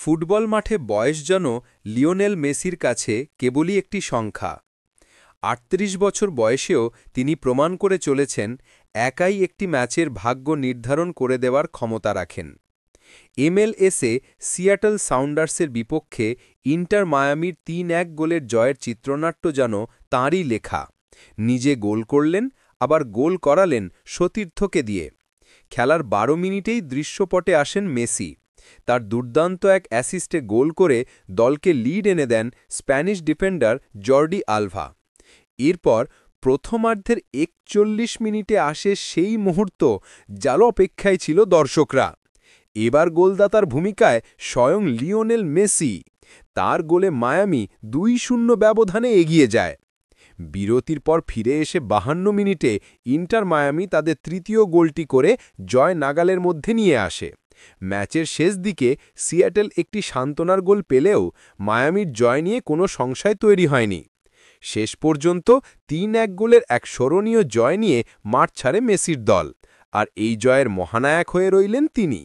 Football মাঠে বয়স যেন লিওনেল মেসির কাছে কেবলই একটি সংখ্যা। ৩৮ বছর বয়সেও তিনি প্রমাণ করে চলেছেন একাই একটি ম্যাচের ভাগ্য নির্ধারণ করে দেওয়ার ক্ষমতা রাখেন। MLS-এ সিয়াটল সাউন্ডার্সের বিপক্ষে ইন্টার মায়ামির ৩-১ গোলের জয়ের চিত্রনাট্য যেন তাঁরই লেখা। নিজে গোল করলেন, আবার গোল করালেন সতীর্থকে দিয়ে। খেলার ১২ মিনিটেই দৃশ্যপটে আসেন মেসি। তার দুর্দান্ত এক অ্যাসিস্টে গোল করে দলকে লিড এনে দেন স্প্যানিশ ডিফেন্ডার জর্ডি আলভা। এরপর প্রথমার্ধের ৪১ মিনিটে আসে সেই মুহূর্ত, যার অপেক্ষায় ছিল দর্শকরা। এবার গোলদাতার ভূমিকায় স্বয়ং লিওনেল মেসি। তার গোলে মায়ামি ২-০ ব্যবধানে এগিয়ে যায়। বিরতির পর ফিরে এসে ৫২ মিনিটে ইন্টার মায়ামি তাদের তৃতীয় গোলটি করে জয় নাগালের মধ্যে নিয়ে আসে। ম্যাচের শেষ দিকে সিয়াটেল একটি সান্ত্বনার গোল পেলেও মায়ামির জয় নিয়ে কোনো সংশয় তৈরি হয়নি। শেষ পর্যন্ত ৩-১ গোলের এক স্মরণীয় জয় নিয়ে মাঠ ছাড়ে মেসির দল, আর এই জয়ের মহানায়ক হয়ে রইলেন তিনি।